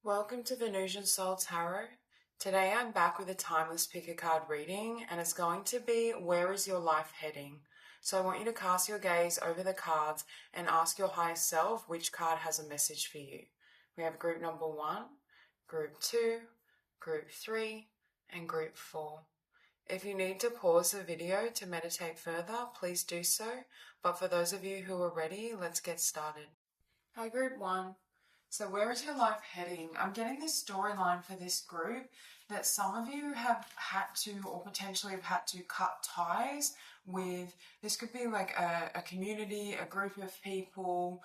Welcome to Venusian Soul Tarot. Today I'm back with a timeless pick a card reading, and it's going to be Where is your life heading? So I want you to cast your gaze over the cards and ask your higher self which card has a message for you. We have group number 1, group 2, group 3, and group 4. If you need to pause the video to meditate further, please do so. But for those of you who are ready, let's get started. Hi, group 1. So where is your life heading? I'm getting this storyline for this group that some of you have had to, or potentially have had to, cut ties with. This could be like a community, a group of people,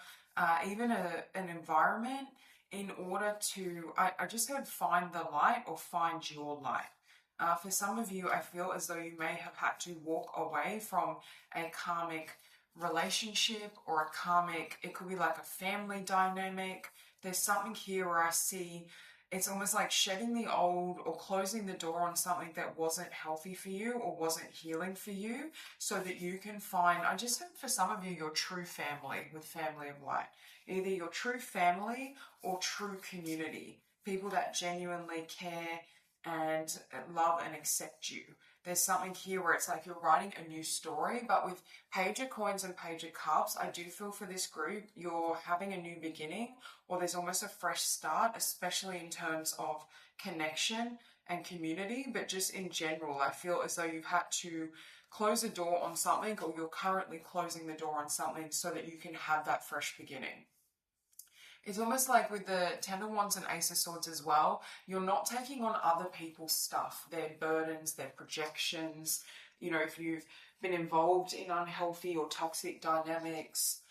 even an environment, in order to, I just heard find the light or find your light. For some of you, I feel as though you may have had to walk away from a karmic relationship or a karmic, it could be like a family dynamic. There's something here where I see it's almost like shedding the old or closing the door on something that wasn't healthy for you or wasn't healing for you, so that you can find, I just hope for some of you, your true family with Family of Light. Either your true family or true community. People that genuinely care and love and accept you. There's something here where it's like you're writing a new story, but with Page of Coins and Page of Cups, I do feel for this group, you're having a new beginning, or there's almost a fresh start, especially in terms of connection and community, but just in general, I feel as though you've had to close a door on something, or you're currently closing the door on something so that you can have that fresh beginning. It's almost like with the Ten of Wands and Ace of Swords as well, you're not taking on other people's stuff, their burdens, their projections. You know, if you've been involved in unhealthy or toxic dynamics,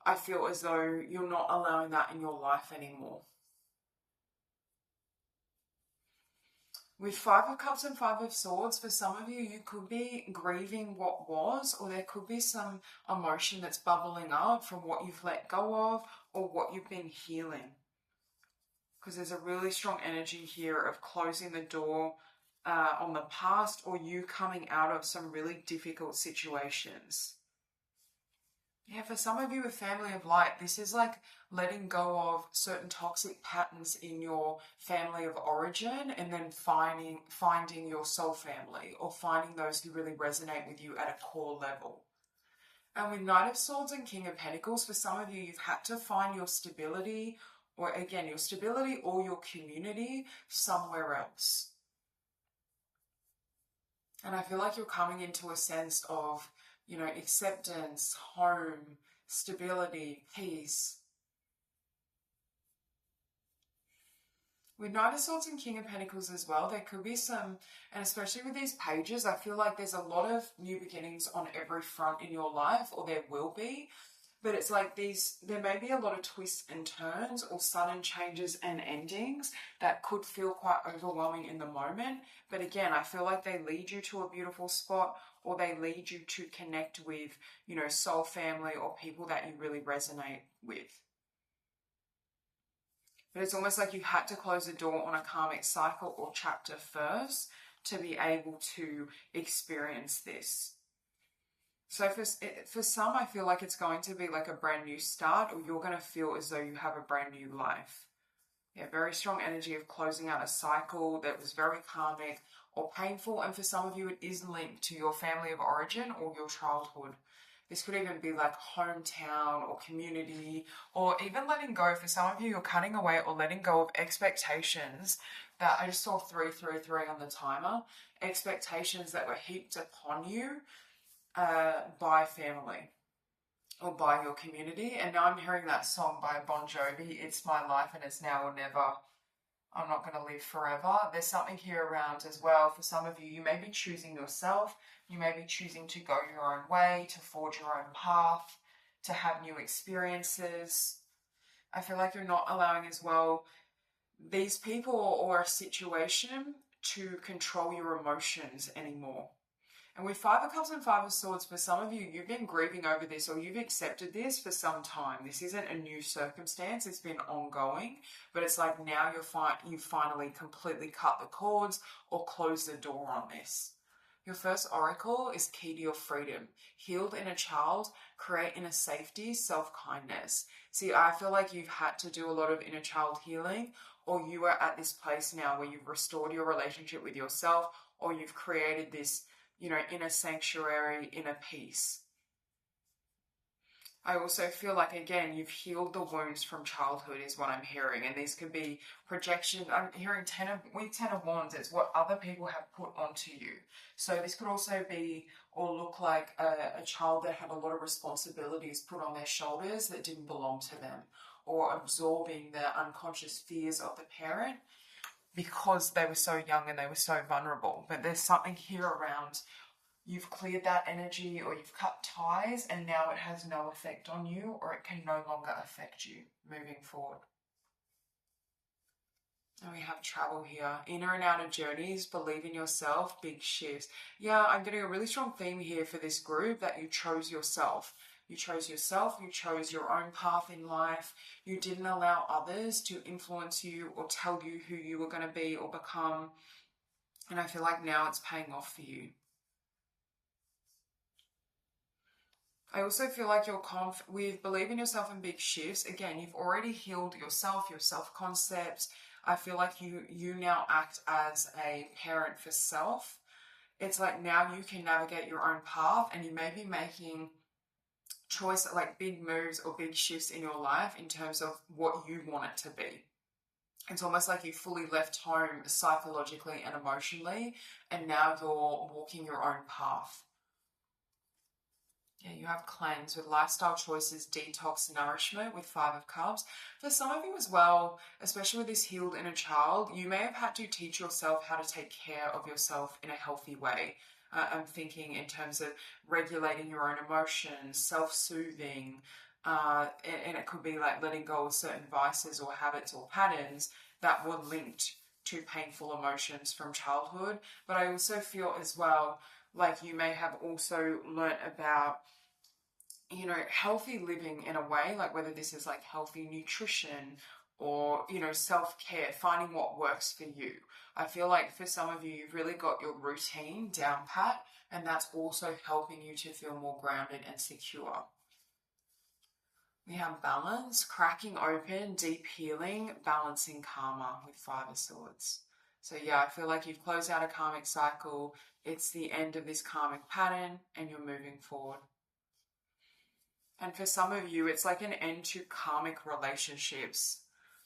I feel as though you're not allowing that in your life anymore. With Five of Cups and Five of Swords, for some of you, you could be grieving what was, or there could be some emotion that's bubbling up from what you've let go of or what you've been healing. Because there's a really strong energy here of closing the door on the past, or you coming out of some really difficult situations. Yeah, for some of you with Family of Light, this is like letting go of certain toxic patterns in your family of origin, and then finding your soul family, or finding those who really resonate with you at a core level. And with Knight of Swords and King of Pentacles, for some of you, you've had to find your stability, or again, your stability or your community somewhere else. And I feel like you're coming into a sense of, you know, acceptance, home, stability, peace. With Knight of Swords and King of Pentacles as well, there could be some, and especially with these pages, I feel like there's a lot of new beginnings on every front in your life, or there will be. But it's like there may be a lot of twists and turns or sudden changes and endings that could feel quite overwhelming in the moment. But again, I feel like they lead you to a beautiful spot, or they lead you to connect with, you know, soul family or people that you really resonate with. But it's almost like you had to close the door on a karmic cycle or chapter first to be able to experience this. So for some, I feel like it's going to be like a brand new start, or you're going to feel as though you have a brand new life. Yeah, very strong energy of closing out a cycle that was very karmic or painful. And for some of you, it is linked to your family of origin or your childhood. This could even be like hometown or community, or even letting go. For some of you, you're cutting away or letting go of expectations that, I just saw 333 on the timer, expectations that were heaped upon you by family or by your community. And now I'm hearing that song by Bon Jovi, It's My Life and It's Now or Never. I'm not going to live forever. There's something here around as well. For some of you, you may be choosing yourself. You may be choosing to go your own way, to forge your own path, to have new experiences. I feel like you're not allowing as well these people or a situation to control your emotions anymore. And with Five of Cups and Five of Swords, for some of you, you've been grieving over this, or you've accepted this for some time. This isn't a new circumstance. It's been ongoing, but it's like now you've finally completely cut the cords or closed the door on this. Your first oracle is key to your freedom. Healed inner child, create inner safety, self-kindness. See, I feel like you've had to do a lot of inner child healing, or you are at this place now where you've restored your relationship with yourself, or you've created this, inner sanctuary, inner peace. I also feel like, again, you've healed the wounds from childhood is what I'm hearing. And these could be projections. I'm hearing Ten of Wands. It's what other people have put onto you. So this could also be or look like a child that had a lot of responsibilities put on their shoulders that didn't belong to them, or absorbing the unconscious fears of the parent because they were so young and they were so vulnerable. But there's something here around you've cleared that energy, or you've cut ties, and now it has no effect on you, or it can no longer affect you moving forward. And we have travel here. Inner and outer journeys, believe in yourself, big shifts. Yeah, I'm getting a really strong theme here for this group that you chose yourself. You chose yourself, you chose your own path in life. You didn't allow others to influence you or tell you who you were going to be or become. And I feel like now it's paying off for you. I also feel like you're with believe in yourself and big shifts. Again, you've already healed yourself, your self-concept. I feel like you now act as a parent for self. It's like now you can navigate your own path, and you may be making choice like big moves or big shifts in your life in terms of what you want it to be. It's almost like you fully left home psychologically and emotionally, and now you're walking your own path. Yeah, you have cleanse with lifestyle choices, detox, nourishment with 5 of Cups. For some of you as well, especially with this healed inner child, you may have had to teach yourself how to take care of yourself in a healthy way. I'm thinking in terms of regulating your own emotions, self-soothing, and it could be like letting go of certain vices or habits or patterns that were linked to painful emotions from childhood. But I also feel as well like you may have also learnt about, healthy living in a way, like whether this is like healthy nutrition or, self-care, finding what works for you. I feel like for some of you, you've really got your routine down pat, and that's also helping you to feel more grounded and secure. We have balance, cracking open, deep healing, balancing karma with 5 of Swords. So yeah, I feel like you've closed out a karmic cycle. It's the end of this karmic pattern and you're moving forward. And for some of you, it's like an end to karmic relationships.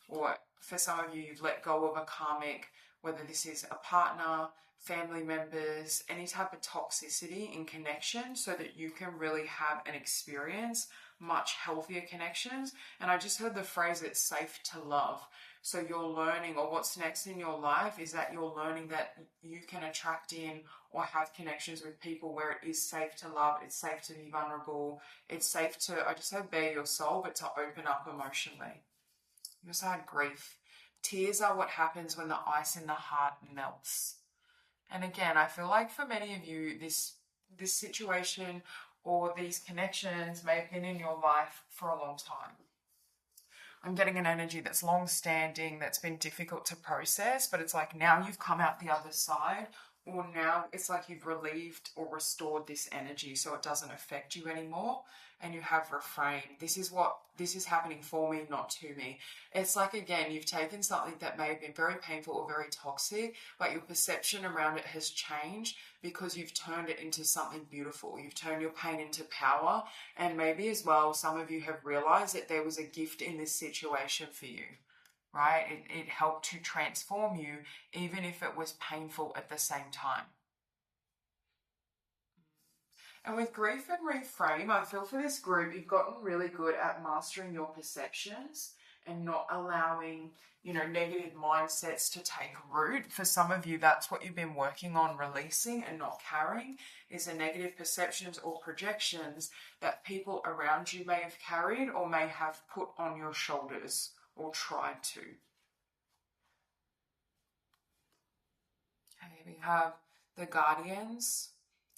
Or for some of you, you've let go of a karmic, whether this is a partner, family members, any type of toxicity in connection, so that you can really have and experience much healthier connections. And I just heard the phrase, it's safe to love. So you're learning, or what's next in your life is that you're learning that you can attract in or have connections with people where it is safe to love, it's safe to be vulnerable, it's safe to, I just have bare your soul, but to open up emotionally. You also had grief. Tears are what happens when the ice in the heart melts. And again, I feel like for many of you, this situation or these connections may have been in your life for a long time. I'm getting an energy that's long-standing, that's been difficult to process, but it's like now you've come out the other side, or now it's like you've relieved or restored this energy so it doesn't affect you anymore, and you have refrained. This is happening for me, not to me. It's like, again, you've taken something that may have been very painful or very toxic, but your perception around it has changed because you've turned it into something beautiful. You've turned your pain into power, and maybe as well, some of you have realized that there was a gift in this situation for you. Right? It helped to transform you, even if it was painful at the same time. And with grief and reframe, I feel for this group, you've gotten really good at mastering your perceptions and not allowing, negative mindsets to take root. For some of you, that's what you've been working on releasing and not carrying, is the negative perceptions or projections that people around you may have carried or may have put on your shoulders or tried to. Okay, we have the Guardians,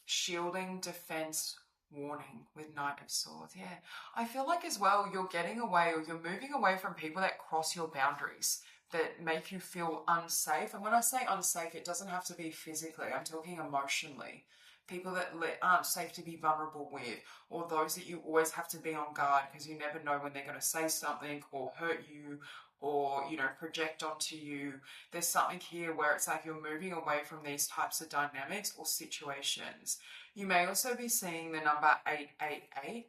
shielding, defense, warning with Knight of Swords. Yeah, I feel like as well you're getting away, or you're moving away from people that cross your boundaries. that make you feel unsafe. And when I say unsafe, it doesn't have to be physically, I'm talking emotionally. People that aren't safe to be vulnerable with, or those that you always have to be on guard because you never know when they're going to say something or hurt you or, you know, project onto you. There's something here where it's like you're moving away from these types of dynamics or situations. You may also be seeing the number 888.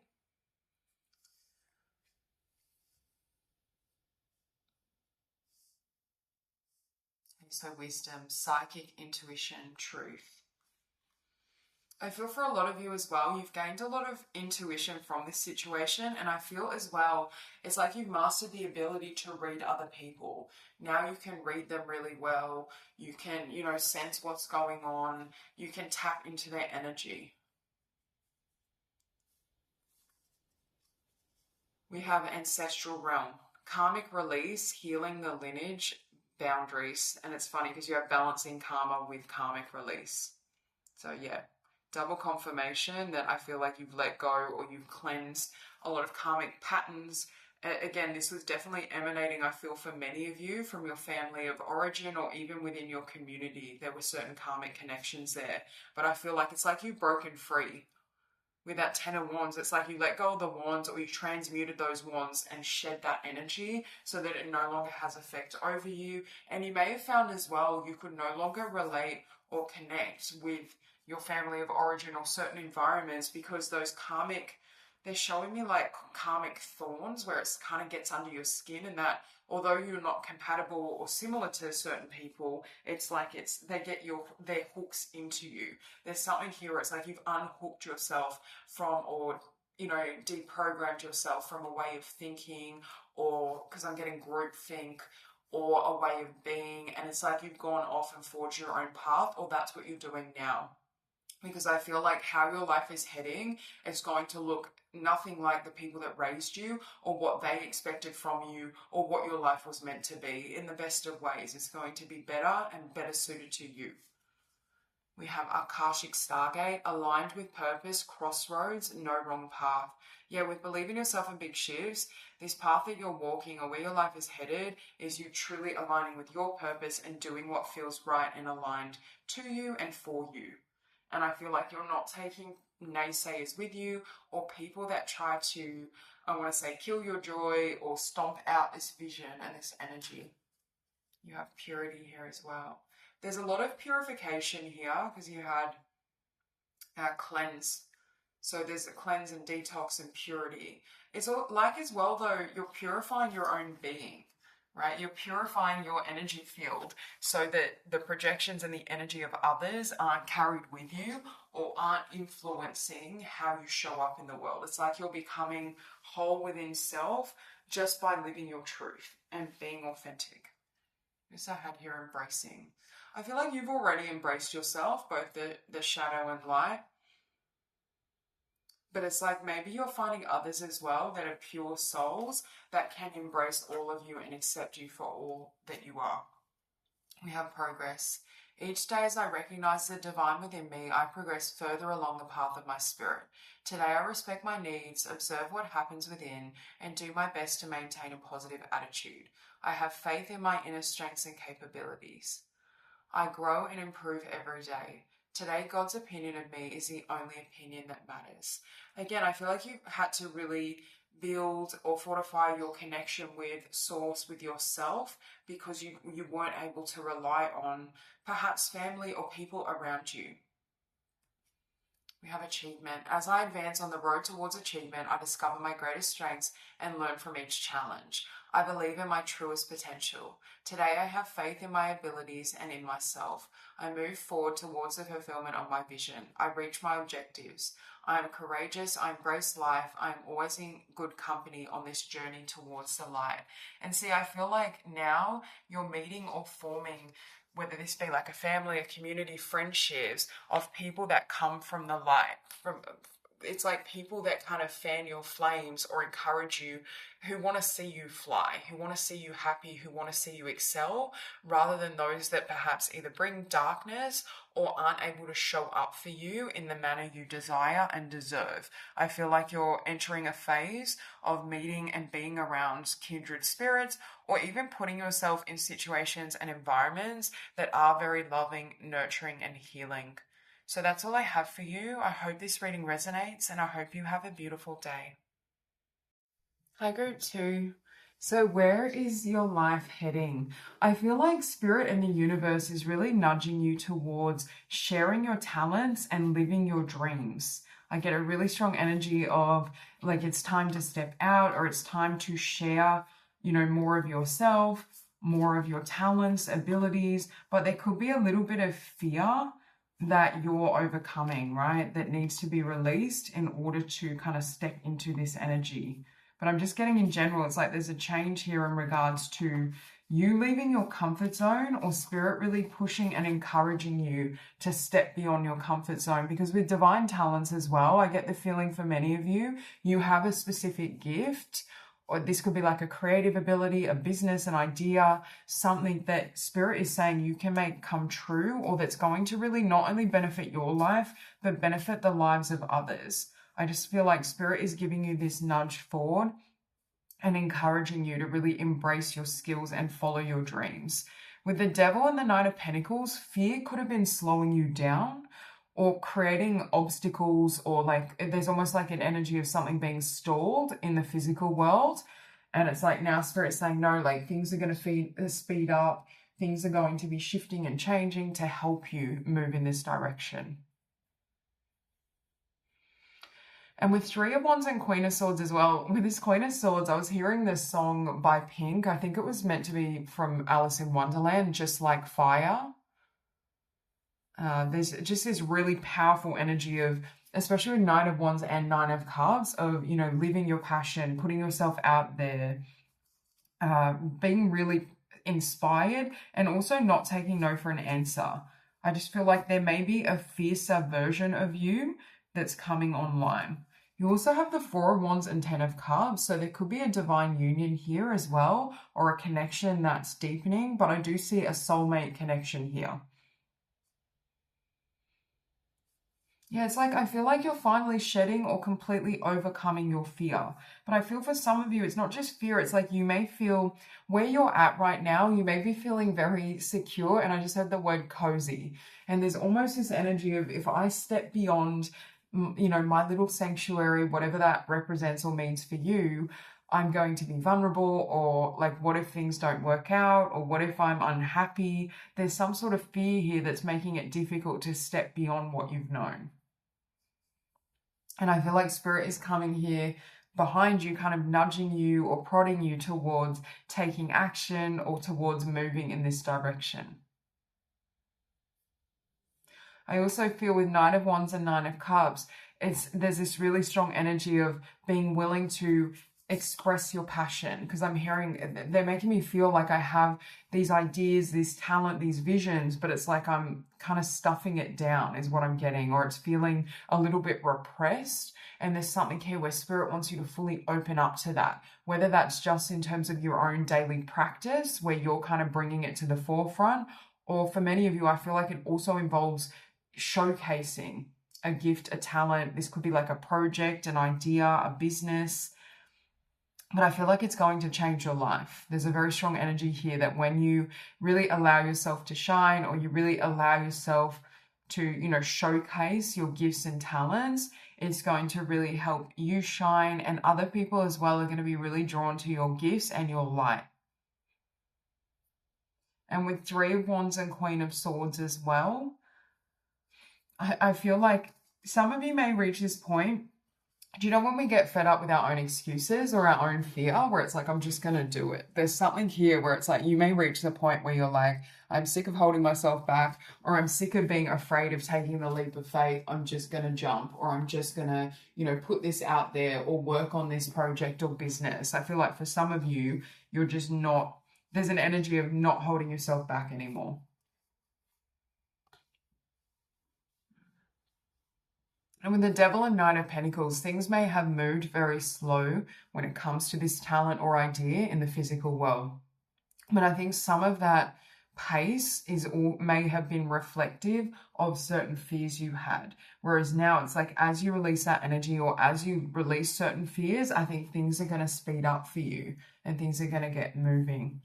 So wisdom, psychic intuition, truth. I feel for a lot of you as well, you've gained a lot of intuition from this situation, and I feel as well, it's like you've mastered the ability to read other people. Now you can read them really well. You can, you know, sense what's going on. You can tap into their energy. We have ancestral realm, karmic release, healing the lineage, boundaries, and it's funny because you have balancing karma with karmic release. So yeah, double confirmation that I feel like you've let go or you've cleansed a lot of karmic patterns. Again, this was definitely emanating, I feel, for many of you from your family of origin or even within your community. There were certain karmic connections there, but I feel like it's like you've broken free. With that 10 of wands, it's like you let go of the wands or you transmuted those wands and shed that energy so that it no longer has effect over you. And you may have found as well you could no longer relate or connect with your family of origin or certain environments because those karmic, they're showing me like karmic thorns where it kind of gets under your skin, and that although you're not compatible or similar to certain people, it's like they get their hooks into you. There's something here where it's like you've unhooked yourself from, or, you know, deprogrammed yourself from a way of thinking, or because I'm getting group think, or a way of being, and it's like you've gone off and forged your own path, or that's what you're doing now. Because I feel like how your life is heading is going to look nothing like the people that raised you or what they expected from you or what your life was meant to be. In the best of ways, it's going to be better and better suited to you. We have Akashic Stargate, aligned with purpose, crossroads, no wrong path. Yeah, with believing yourself in big shifts, this path that you're walking or where your life is headed is you truly aligning with your purpose and doing what feels right and aligned to you and for you. And I feel like you're not taking naysayers with you or people that try to, I want to say, kill your joy or stomp out this vision and this energy. You have purity here as well. There's a lot of purification here because you had cleanse. So there's a cleanse and detox and purity. It's all, like as well though, you're purifying your own being. Right? You're purifying your energy field so that the projections and the energy of others aren't carried with you or aren't influencing how you show up in the world. It's like you're becoming whole within self just by living your truth and being authentic. Yes, I had here embracing. I feel like you've already embraced yourself, both the shadow and light. But it's like maybe you're finding others as well that are pure souls that can embrace all of you and accept you for all that you are. We have progress. Each day as I recognize the divine within me, I progress further along the path of my spirit. Today I respect my needs, observe what happens within, and do my best to maintain a positive attitude. I have faith in my inner strengths and capabilities. I grow and improve every day. Today, God's opinion of me is the only opinion that matters. Again, I feel like you had to really build or fortify your connection with Source, with yourself, because you weren't able to rely on perhaps family or people around you. We have achievement. As I advance on the road towards achievement, I discover my greatest strengths and learn from each challenge. I believe in my truest potential. Today I have faith in my abilities and in myself. I move forward towards the fulfillment of my vision. I reach my objectives. I am courageous. I embrace life. I am always in good company on this journey towards the light. And see, I feel like now you're meeting or forming, whether this be like a family, a community, friendships of people that come from the light, from it's like people that kind of fan your flames or encourage you, who want to see you fly, who want to see you happy, who want to see you excel, rather than those that perhaps either bring darkness or aren't able to show up for you in the manner you desire and deserve. I feel like you're entering a phase of meeting and being around kindred spirits, or even putting yourself in situations and environments that are very loving, nurturing, and healing. So that's all I have for you. I hope this reading resonates, and I hope you have a beautiful day. Hi, group 2. So where is your life heading? I feel like spirit and the universe is really nudging you towards sharing your talents and living your dreams. I get a really strong energy of like it's time to step out, or it's time to share, more of yourself, more of your talents, abilities, but there could be a little bit of fear that you're overcoming, right? That needs to be released in order to kind of step into this energy. But I'm just getting in general, it's like there's a change here in regards to you leaving your comfort zone, or spirit really pushing and encouraging you to step beyond your comfort zone. Because with divine talents as well, I get the feeling for many of you, you have a specific gift, or this could be like a creative ability, a business, an idea, something that spirit is saying you can make come true, or that's going to really not only benefit your life, but benefit the lives of others. I just feel like spirit is giving you this nudge forward and encouraging you to really embrace your skills and follow your dreams. With the Devil and the Knight of Pentacles, fear could have been slowing you down or creating obstacles, or like there's almost like an energy of something being stalled in the physical world. And it's like now spirit's saying, no, like things are going to speed up. Things are going to be shifting and changing to help you move in this direction. And with Three of Wands and Queen of Swords as well, with this Queen of Swords, I was hearing this song by Pink. I think it was meant to be from Alice in Wonderland, Just Like Fire. There's just this really powerful energy of, especially with Knight of Wands and Nine of Cups, of, living your passion, putting yourself out there, being really inspired, and also not taking no for an answer. I just feel like there may be a fiercer version of you that's coming online. You also have the Four of Wands and Ten of Cups, so there could be a divine union here as well, or a connection that's deepening, but I do see a soulmate connection here. Yeah, it's like I feel like you're finally shedding or completely overcoming your fear. But I feel for some of you, it's not just fear. It's like you may feel where you're at right now, you may be feeling very secure. And I just heard the word cozy. And there's almost this energy of, if I step beyond, my little sanctuary, whatever that represents or means for you, I'm going to be vulnerable, or like, what if things don't work out, or what if I'm unhappy? There's some sort of fear here that's making it difficult to step beyond what you've known. And I feel like spirit is coming here behind you, kind of nudging you or prodding you towards taking action or towards moving in this direction. I also feel with Knight of Wands and Nine of Cups, there's this really strong energy of being willing to express your passion, because I'm hearing they're making me feel like I have these ideas, this talent, these visions, but it's like I'm kind of stuffing it down is what I'm getting, or it's feeling a little bit repressed. And there's something here where spirit wants you to fully open up to that, whether that's just in terms of your own daily practice where you're kind of bringing it to the forefront, or for many of you, I feel like it also involves showcasing a gift, a talent. This could be like a project, an idea, a business. But I feel like it's going to change your life. There's a very strong energy here that when you really allow yourself to shine, or you really allow yourself to, showcase your gifts and talents, it's going to really help you shine, and other people as well are going to be really drawn to your gifts and your light. And with Three of Wands and Queen of Swords as well, I feel like some of you may reach this point. Do you know when we get fed up with our own excuses or our own fear, where it's like, I'm just going to do it? There's something here where it's like you may reach the point where you're like, I'm sick of holding myself back, or I'm sick of being afraid of taking the leap of faith. I'm just going to jump, or I'm just going to, put this out there or work on this project or business. I feel like for some of you, you're just not, there's an energy of not holding yourself back anymore. And with the Devil and Knight of Pentacles, things may have moved very slow when it comes to this talent or idea in the physical world. But I think some of that pace may have been reflective of certain fears you had. Whereas now it's like as you release that energy or as you release certain fears, I think things are going to speed up for you and things are going to get moving.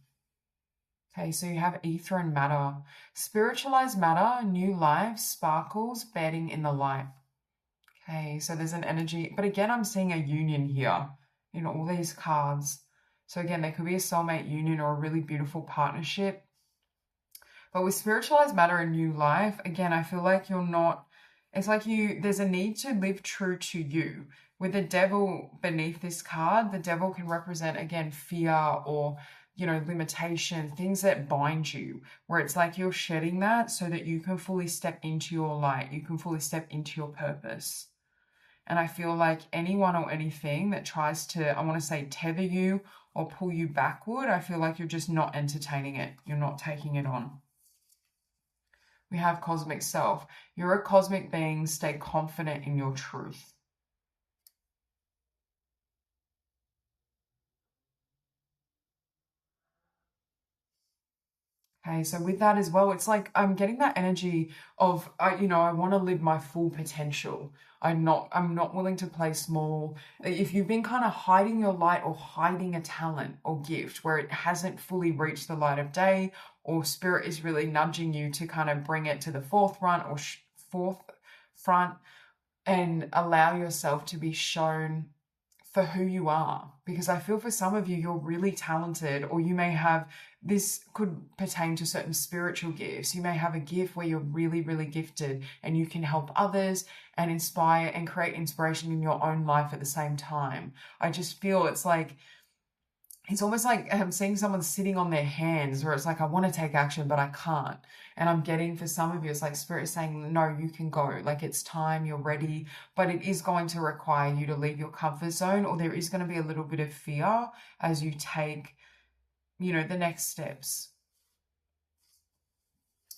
Okay, so you have ether and matter. Spiritualized matter, new life, sparkles, bedding in the light. Okay, so there's an energy, but again, I'm seeing a union here in all these cards. So again, there could be a soulmate union or a really beautiful partnership. But with spiritualized matter and new life, again, I feel like you're not, it's like there's a need to live true to you. With the devil beneath this card, the devil can represent, again, fear or, limitation, things that bind you, where it's like you're shedding that so that you can fully step into your light. You can fully step into your purpose. And I feel like anyone or anything that tries to, I want to say, tether you or pull you backward, I feel like you're just not entertaining it. You're not taking it on. We have cosmic self. You're a cosmic being. Stay confident in your truth. Okay, so with that as well, it's like I'm getting that energy of, I want to live my full potential. I'm not willing to play small. If you've been kind of hiding your light or hiding a talent or gift where it hasn't fully reached the light of day, or spirit is really nudging you to kind of bring it to the forefront or forefront and allow yourself to be shown for who you are. Because I feel for some of you, you're really talented, or you may have, this could pertain to certain spiritual gifts. You may have a gift where you're really, really gifted and you can help others and inspire and create inspiration in your own life at the same time. I just feel it's almost like I'm seeing someone sitting on their hands where it's like, I want to take action, but I can't. And I'm getting, for some of you, it's like spirit is saying, no, you can go. Like it's time, you're ready, but it is going to require you to leave your comfort zone, or there is going to be a little bit of fear as you take, the next steps.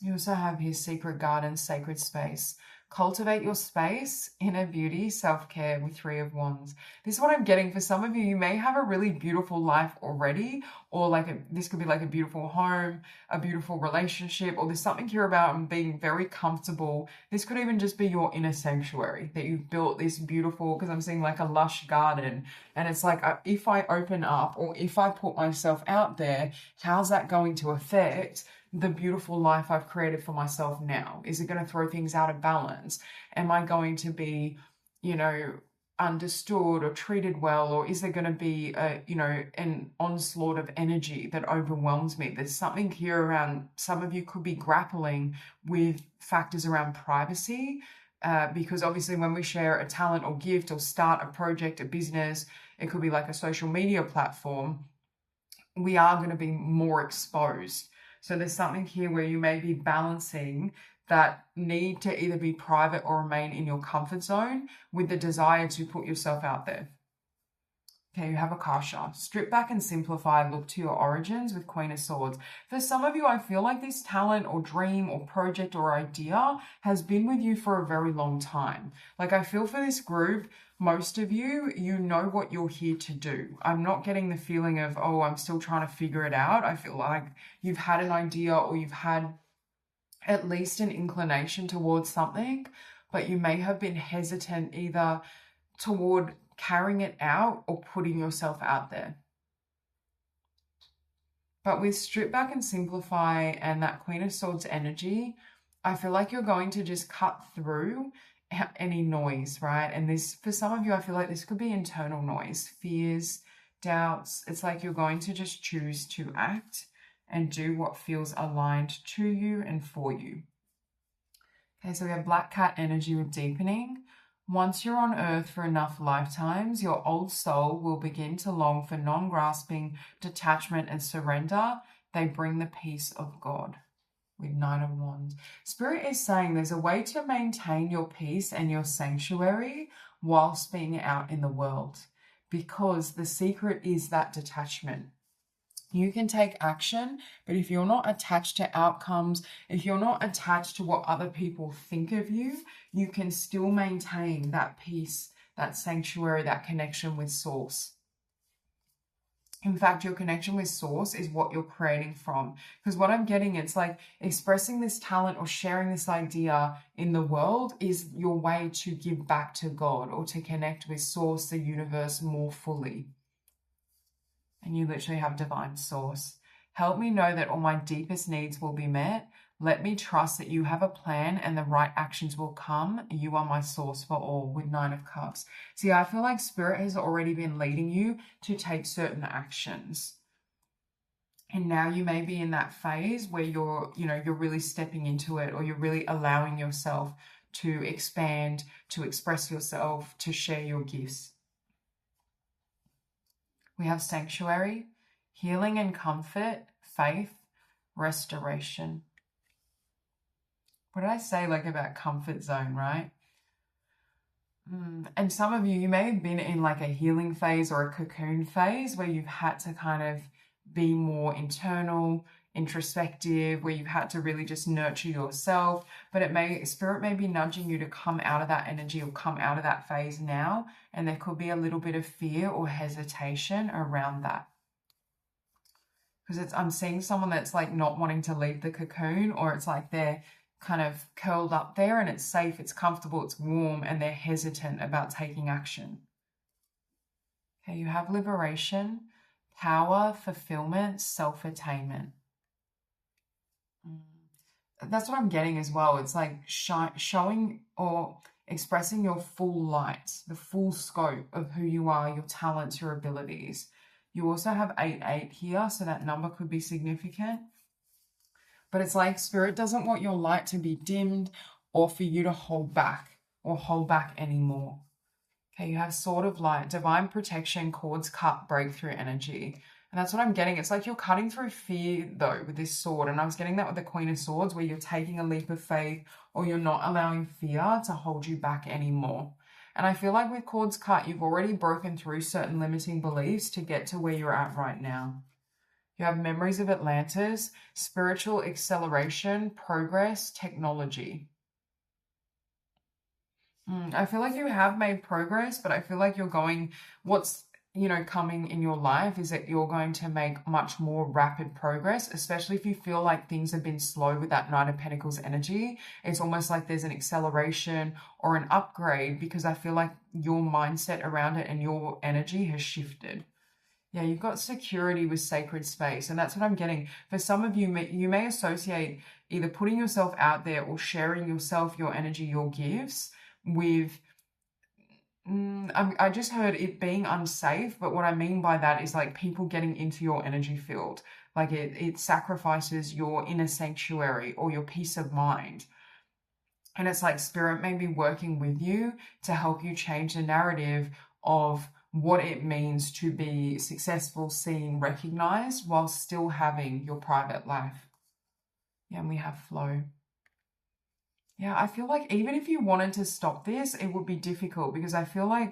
You also have here secret garden, sacred space. Cultivate your space, inner beauty, self-care with 3 of Wands. This is what I'm getting. For some of you, you may have a really beautiful life already, or this could be like a beautiful home, a beautiful relationship, or there's something here about being very comfortable. This could even just be your inner sanctuary, that you've built this beautiful, because I'm seeing like a lush garden, and it's like, if I open up or if I put myself out there, how's that going to affect the beautiful life I've created for myself now? Is it going to throw things out of balance? Am I going to be, understood or treated well? Or is there going to be an onslaught of energy that overwhelms me? There's something here around, some of you could be grappling with factors around privacy, because obviously when we share a talent or gift or start a project, a business, it could be like a social media platform, we are going to be more exposed. So there's something here where you may be balancing that need to either be private or remain in your comfort zone with the desire to put yourself out there. Okay, you have Akasha. Strip back and simplify. Look to your origins with Queen of Swords. For some of you, I feel like this talent or dream or project or idea has been with you for a very long time. Like I feel for this group, most of you, you know what you're here to do. I'm not getting the feeling of, oh, I'm still trying to figure it out. I feel like you've had an idea or you've had at least an inclination towards something, but you may have been hesitant either toward carrying it out or putting yourself out there. But with strip back and simplify and that Queen of Swords energy, I feel like you're going to just cut through any noise, right? And this, for some of you, I feel like this could be internal noise, fears, doubts. It's like you're going to just choose to act and do what feels aligned to you and for you. Okay, so we have Black Cat energy with deepening. Once you're on earth for enough lifetimes, your old soul will begin to long for non-grasping detachment and surrender. They bring the peace of God. With Knight of Wands. Spirit is saying there's a way to maintain your peace and your sanctuary whilst being out in the world, because the secret is that detachment. You can take action, but if you're not attached to outcomes, if you're not attached to what other people think of you, you can still maintain that peace, that sanctuary, that connection with source. In fact, your connection with source is what you're creating from. Because what I'm getting, it's like expressing this talent or sharing this idea in the world is your way to give back to God or to connect with source, the universe, more fully. And you literally have divine source. Help me know that all my deepest needs will be met. Let me trust that you have a plan and the right actions will come. You are my source for all, with 9 of Cups. See, I feel like Spirit has already been leading you to take certain actions. And now you may be in that phase where you're really stepping into it, or you're really allowing yourself to expand, to express yourself, to share your gifts. We have sanctuary, healing and comfort, faith, restoration. What did I say about comfort zone, right? And some of you may have been in a healing phase or a cocoon phase where you've had to kind of be more internal, introspective, where you've had to really just nurture yourself. But Spirit may be nudging you to come out of that energy or come out of that phase now. And there could be a little bit of fear or hesitation around that. Because I'm seeing someone that's not wanting to leave the cocoon, or it's they're kind of curled up there and it's safe, it's comfortable, it's warm, and they're hesitant about taking action. Okay, you have liberation, power, fulfillment, self-attainment. That's what I'm getting as well. It's showing or expressing your full light, the full scope of who you are, your talents, your abilities. You also have 8-8 here, so that number could be significant. But it's Spirit doesn't want your light to be dimmed or for you to hold back anymore. Okay, you have Sword of Light, divine protection, cords cut, breakthrough energy. And that's what I'm getting. It's you're cutting through fear, though, with this sword. And I was getting that with the Queen of Swords, where you're taking a leap of faith, or you're not allowing fear to hold you back anymore. And I feel with cords cut, you've already broken through certain limiting beliefs to get to where you're at right now. You have memories of Atlantis, spiritual acceleration, progress, technology. I feel you have made progress, but I feel you're going, what's, coming in your life is that you're going to make much more rapid progress, especially if you feel things have been slow with that Knight of Pentacles energy. It's almost there's an acceleration or an upgrade, because I feel your mindset around it and your energy has shifted. Yeah, you've got security with sacred space, and that's what I'm getting. For some of you, you may associate either putting yourself out there or sharing yourself, your energy, your gifts with, I just heard it being unsafe, but what I mean by that is people getting into your energy field. It sacrifices your inner sanctuary or your peace of mind. And it's Spirit may be working with you to help you change the narrative of what it means to be successful, seen, recognized, while still having your private life. Yeah, and we have flow. Yeah, I feel even if you wanted to stop this, it would be difficult, because I feel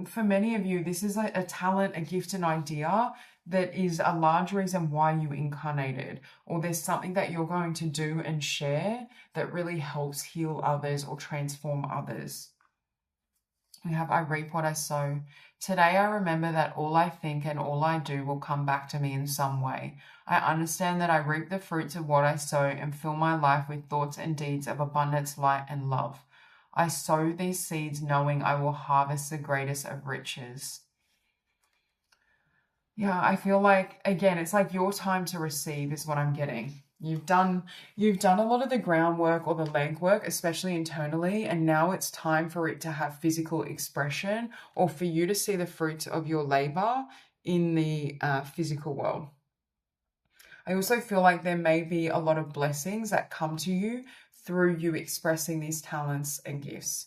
for many of you, this is a talent, a gift, an idea that is a large reason why you incarnated, or there's something that you're going to do and share that really helps heal others or transform others. We have I reap what I sow. Today I remember that all I think and all I do will come back to me in some way. I understand that I reap the fruits of what I sow and fill my life with thoughts and deeds of abundance, light, and love. I sow these seeds knowing I will harvest the greatest of riches. Yeah, I feel again, it's your time to receive is what I'm getting. You've done a lot of the groundwork or the legwork, especially internally, and now it's time for it to have physical expression, or for you to see the fruits of your labor in the physical world. I also feel there may be a lot of blessings that come to you through you expressing these talents and gifts.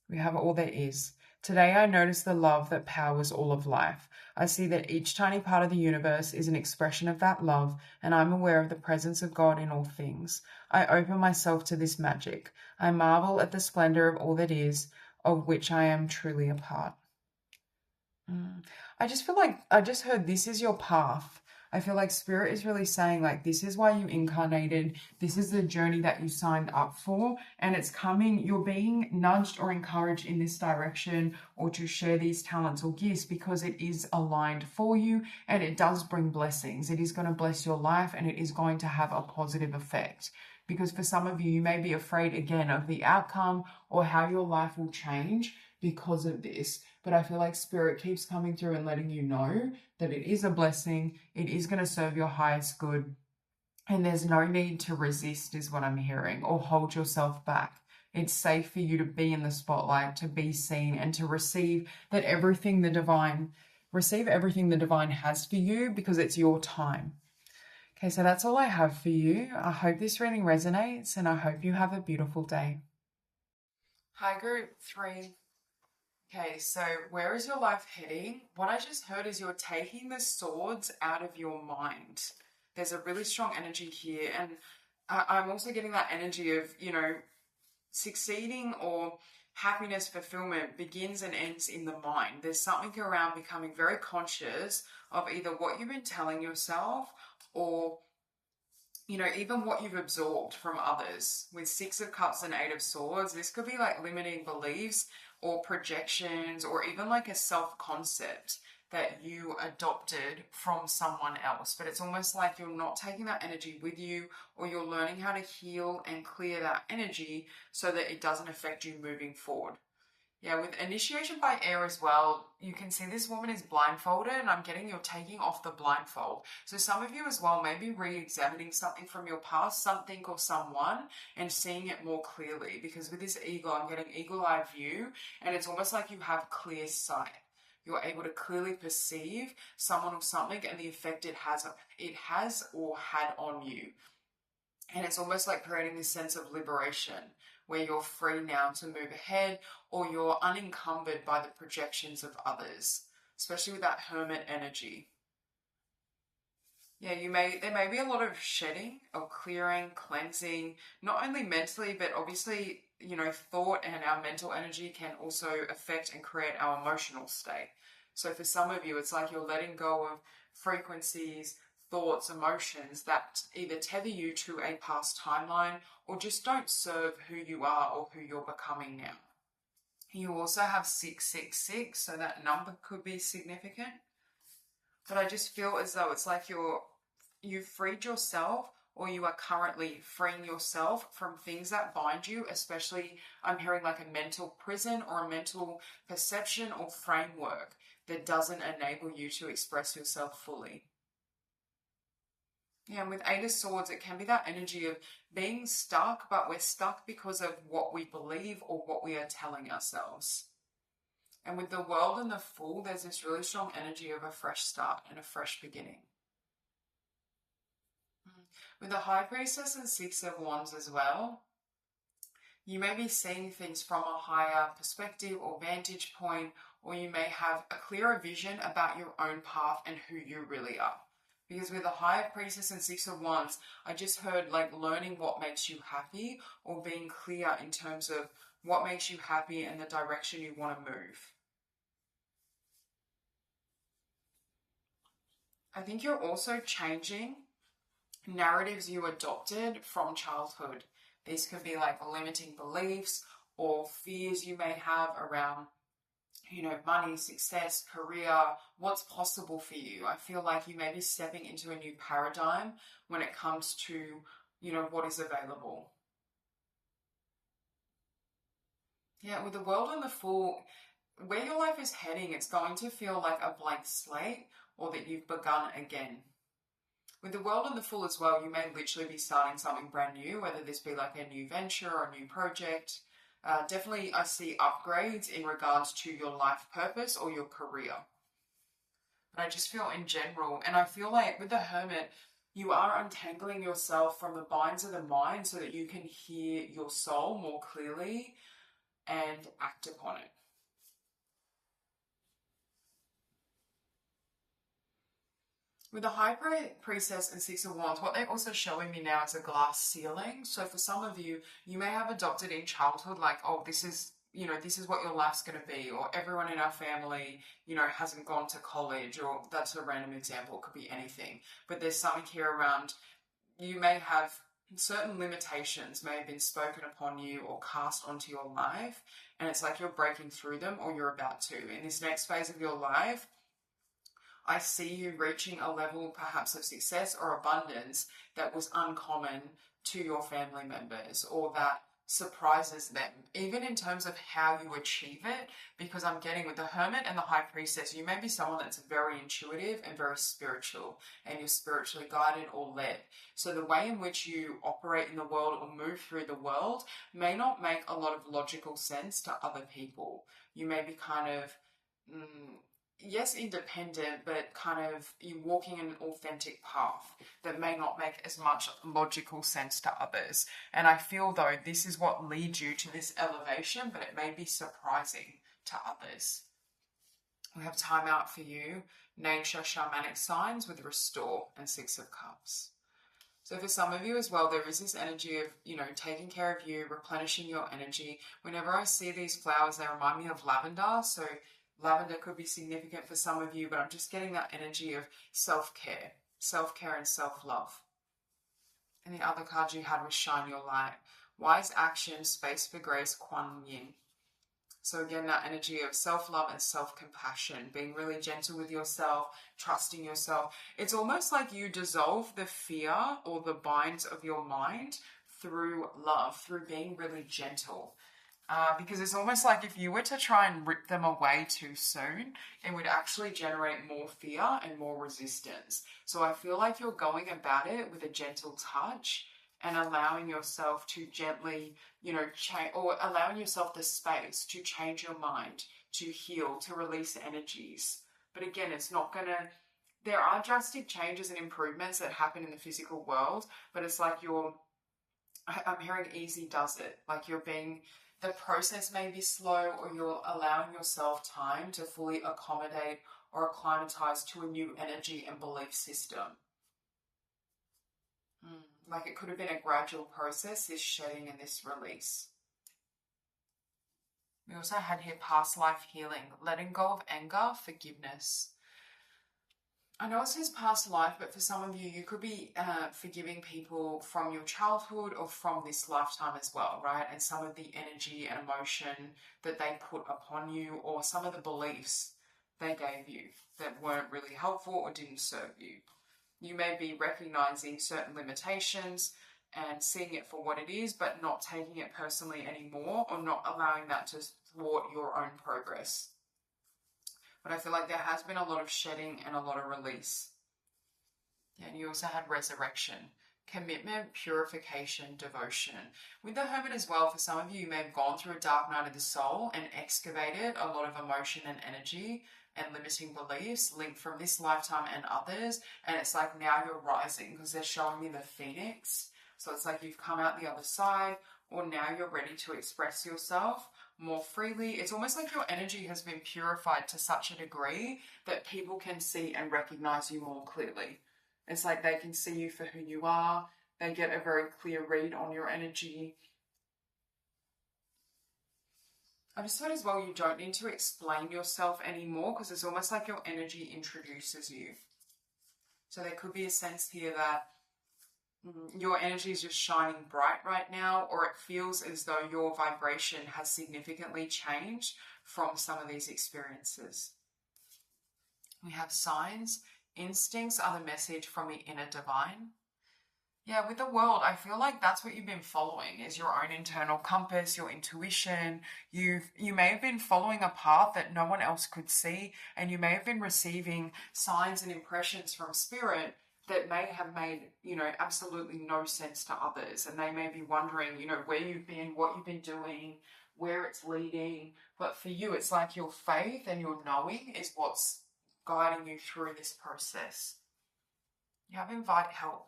We have all there is. Today I notice the love that powers all of life. I see that each tiny part of the universe is an expression of that love, and I'm aware of the presence of God in all things. I open myself to this magic. I marvel at the splendor of all that is, of which I am truly a part. I just feel I just heard this is your path. I feel like Spirit is really saying, like, this is why you incarnated. This is the journey that you signed up for. And it's coming, you're being nudged or encouraged in this direction or to share these talents or gifts because it is aligned for you and it does bring blessings. It is going to bless your life and it is going to have a positive effect. Because for some of you, you may be afraid again of the outcome or how your life will change because of this. But I feel like Spirit keeps coming through and letting you know that it is a blessing. It is going to serve your highest good. And there's no need to resist is what I'm hearing, or hold yourself back. It's safe for you to be in the spotlight, to be seen, and to receive everything the divine has for you because it's your time. Okay, so that's all I have for you. I hope this reading resonates and I hope you have a beautiful day. Hi, group 3. Okay, so where is your life heading? What I just heard is you're taking the swords out of your mind. There's a really strong energy here. And I'm also getting that energy of, succeeding or happiness, fulfillment begins and ends in the mind. There's something around becoming very conscious of either what you've been telling yourself or, even what you've absorbed from others. With 6 of Cups and 8 of Swords, this could be like limiting beliefs or projections or even like a self-concept that you adopted from someone else. But it's almost like you're not taking that energy with you, or you're learning how to heal and clear that energy so that it doesn't affect you moving forward. Yeah, with initiation by air as well, you can see this woman is blindfolded and I'm getting you're taking off the blindfold. So some of you as well may be re-examining something from your past, something or someone, and seeing it more clearly. Because with this eagle, I'm getting eagle-eye view and it's almost like you have clear sight. You're able to clearly perceive someone or something and the effect it has or had on you. And it's almost like creating this sense of liberation where you're free now to move ahead, or you're unencumbered by the projections of others, especially with that hermit energy. Yeah, there may be a lot of shedding or clearing, cleansing, not only mentally, but obviously, thought and our mental energy can also affect and create our emotional state. So for some of you, it's like you're letting go of frequencies, thoughts, emotions that either tether you to a past timeline or just don't serve who you are or who you're becoming now. You also have 666, so that number could be significant. But I just feel as though it's like you've freed yourself, or you are currently freeing yourself from things that bind you, especially I'm hearing like a mental prison or a mental perception or framework that doesn't enable you to express yourself fully. Yeah, and with 8 of Swords, it can be that energy of being stuck, but we're stuck because of what we believe or what we are telling ourselves. And with the World and the Fool, there's this really strong energy of a fresh start and a fresh beginning. With the High Priestess and 6 of Wands as well, you may be seeing things from a higher perspective or vantage point, or you may have a clearer vision about your own path and who you really are. Because with the High Priestess and 6 of Wands, I just heard like learning what makes you happy, or being clear in terms of what makes you happy and the direction you want to move. I think you're also changing narratives you adopted from childhood. These could be like limiting beliefs or fears you may have around money, success, career, what's possible for you. I feel like you may be stepping into a new paradigm when it comes to, what is available. Yeah, with the World and the Fool, where your life is heading, it's going to feel like a blank slate, or that you've begun again. With the World and the Fool as well, you may literally be starting something brand new, whether this be like a new venture or a new project. Definitely, I see upgrades in regards to your life purpose or your career. But I just feel in general, and I feel like with the Hermit, you are untangling yourself from the binds of the mind so that you can hear your soul more clearly and act upon it. With the High Priestess and 6 of Wands, what they're also showing me now is a glass ceiling. So for some of you, you may have adopted in childhood, like, oh, this is, you know, this is what your life's going to be, or everyone in our family, you know, hasn't gone to college, or that's a random example, it could be anything. But there's something here around you may have certain limitations may have been spoken upon you or cast onto your life, and it's like you're breaking through them, or you're about to. In this next phase of your life, I see you reaching a level perhaps of success or abundance that was uncommon to your family members, or that surprises them, even in terms of how you achieve it. Because I'm getting with the Hermit and the High Priestess, you may be someone that's very intuitive and very spiritual, and you're spiritually guided or led. So the way in which you operate in the world or move through the world may not make a lot of logical sense to other people. You may be kind of yes, independent, but kind of you walking an authentic path that may not make as much logical sense to others. And I feel though this is what leads you to this elevation, but it may be surprising to others. We have time out for you, nature shamanic signs with restore and 6 of cups. So for some of you as well, there is this energy of, you know, taking care of you, replenishing your energy. Whenever I see these flowers, they remind me of lavender. So lavender could be significant for some of you, but I'm just getting that energy of self-care and self-love. And the other card you had was Shine Your Light. Wise action, space for grace, Kuan Yin. So again, that energy of self-love and self-compassion, being really gentle with yourself, trusting yourself. It's almost like you dissolve the fear or the binds of your mind through love, through being really gentle. Because it's almost like if you were to try and rip them away too soon, it would actually generate more fear and more resistance. So I feel like you're going about it with a gentle touch and allowing yourself to gently, you know, change, or allowing yourself the space to change your mind, to heal, to release energies. But again, it's not going to, there are drastic changes and improvements that happen in the physical world, but it's like I'm hearing easy does it. Like the process may be slow, or you're allowing yourself time to fully accommodate or acclimatize to a new energy and belief system. Like it could have been a gradual process, this shedding and this release. We also had here past life healing, letting go of anger, forgiveness. I know it says past life, but for some of you, you could be forgiving people from your childhood or from this lifetime as well, right? And some of the energy and emotion that they put upon you, or some of the beliefs they gave you that weren't really helpful or didn't serve you. You may be recognizing certain limitations and seeing it for what it is, but not taking it personally anymore, or not allowing that to thwart your own progress. But I feel like there has been a lot of shedding and a lot of release. And you also had resurrection, commitment, purification, devotion. With the Hermit as well, for some of you, you may have gone through a dark night of the soul and excavated a lot of emotion and energy and limiting beliefs linked from this lifetime and others. And it's like now you're rising, because they're showing me the phoenix. So it's like you've come out the other side, or now you're ready to express yourself more freely. It's almost like your energy has been purified to such a degree that people can see and recognize you more clearly. It's like they can see you for who you are. They get a very clear read on your energy. I just thought as well, you don't need to explain yourself anymore, because it's almost like your energy introduces you. So there could be a sense here that your energy is just shining bright right now, or it feels as though your vibration has significantly changed from some of these experiences. We have signs. Instincts are the message from the inner divine. Yeah, with the world, I feel like that's what you've been following, is your own internal compass, your intuition. You may have been following a path that no one else could see, and you may have been receiving signs and impressions from spirit that may have made, absolutely no sense to others. And they may be wondering, where you've been, what you've been doing, where it's leading. But for you, it's like your faith and your knowing is what's guiding you through this process. You have invite help.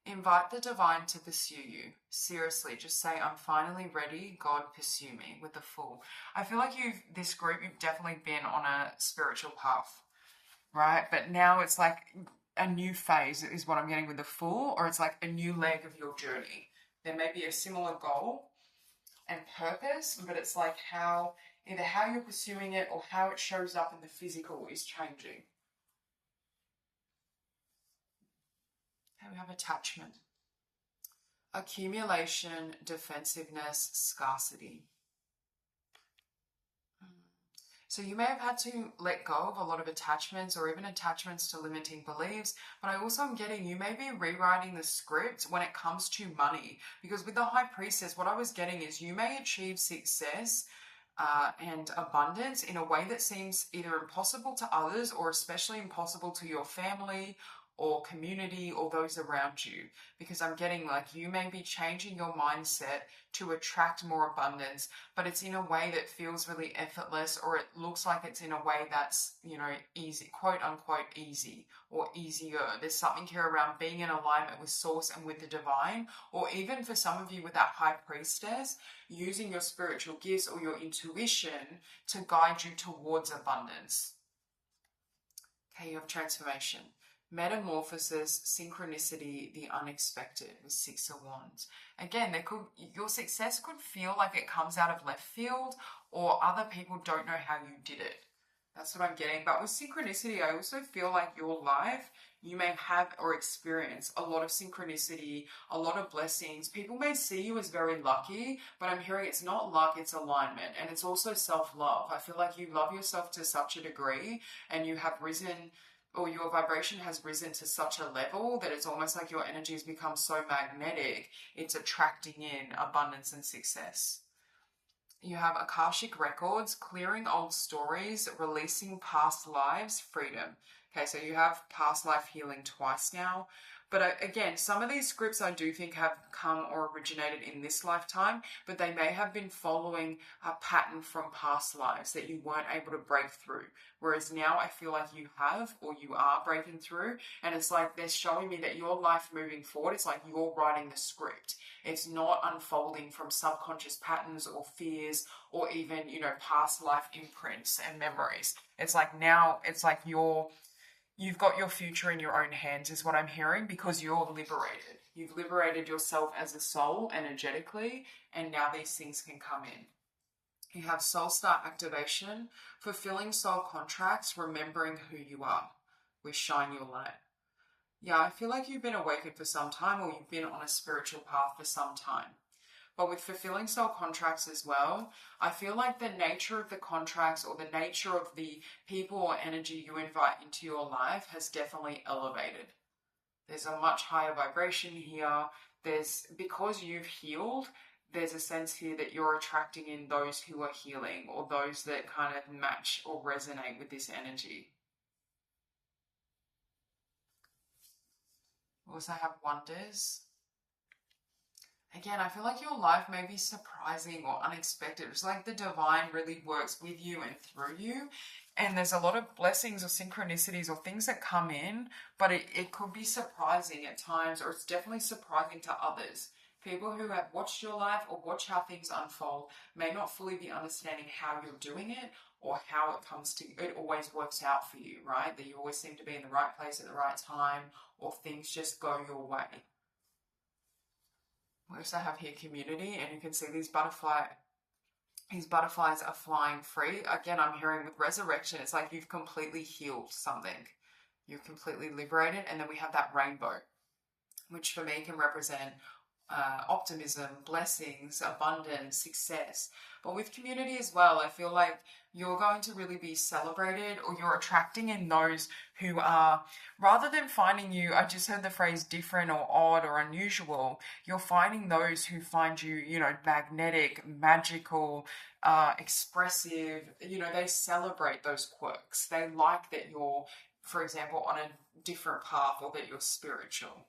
Invite the divine to pursue you. Seriously, just say, I'm finally ready. God, pursue me with the Fool. I feel like you've definitely been on a spiritual path, right? But now it's like a new phase is what I'm getting with the Fool, or it's like a new leg of your journey. There may be a similar goal, and purpose, but it's like either how you're pursuing it or how it shows up in the physical is changing. Okay, we have attachment. Accumulation, defensiveness, scarcity. So you may have had to let go of a lot of attachments or even attachments to limiting beliefs, but I also am getting you may be rewriting the script when it comes to money, because with the High Priestess, what I was getting is you may achieve success and abundance in a way that seems either impossible to others or especially impossible to your family or community or those around you, because I'm getting like you may be changing your mindset to attract more abundance, but it's in a way that feels really effortless, or it looks like it's in a way that's, easy, quote unquote easy or easier. There's something here around being in alignment with source and with the divine, or even for some of you with that High Priestess, using your spiritual gifts or your intuition to guide you towards abundance. Okay, you have transformation. Metamorphosis, synchronicity, the unexpected with Six of Wands. Again, your success could feel like it comes out of left field, or other people don't know how you did it. That's what I'm getting. But with synchronicity, I also feel like your life, you may have or experience a lot of synchronicity, a lot of blessings. People may see you as very lucky, but I'm hearing it's not luck, it's alignment. And it's also self-love. I feel like you love yourself to such a degree, and you have risen, or your vibration has risen to such a level that it's almost like your energy has become so magnetic, it's attracting in abundance and success. You have Akashic records, clearing old stories, releasing past lives, freedom. Okay, so you have past life healing twice now. But again, some of these scripts I do think have come or originated in this lifetime, but they may have been following a pattern from past lives that you weren't able to break through. Whereas now I feel like you have, or you are breaking through, and it's like they're showing me that your life moving forward, it's like you're writing the script. It's not unfolding from subconscious patterns or fears or even, past life imprints and memories. It's like now, it's like you've got your future in your own hands is what I'm hearing, because you're liberated. You've liberated yourself as a soul energetically, and now these things can come in. You have soul star activation, fulfilling soul contracts, remembering who you are with shine your light. Yeah, I feel like you've been awakened for some time, or you've been on a spiritual path for some time. But with fulfilling soul contracts as well, I feel like the nature of the contracts or the nature of the people or energy you invite into your life has definitely elevated. There's a much higher vibration here. Because you've healed, there's a sense here that you're attracting in those who are healing, or those that kind of match or resonate with this energy. We also have wonders. Again, I feel like your life may be surprising or unexpected. It's like the divine really works with you and through you. And there's a lot of blessings or synchronicities or things that come in, but it could be surprising at times, or it's definitely surprising to others. People who have watched your life or watch how things unfold may not fully be understanding how you're doing it, or how it always works out for you, right? That you always seem to be in the right place at the right time, or things just go your way. We also have here community, and you can see these butterflies are flying free. Again, I'm hearing with resurrection, it's like you've completely healed something. You're completely liberated. And then we have that rainbow, which for me can represent optimism, blessings, abundance, success. But with community as well, I feel like you're going to really be celebrated, or you're attracting in those who are, rather than finding you, I just heard the phrase different or odd or unusual, you're finding those who find you, magnetic, magical, expressive, they celebrate those quirks. They like that you're, for example, on a different path, or that you're spiritual.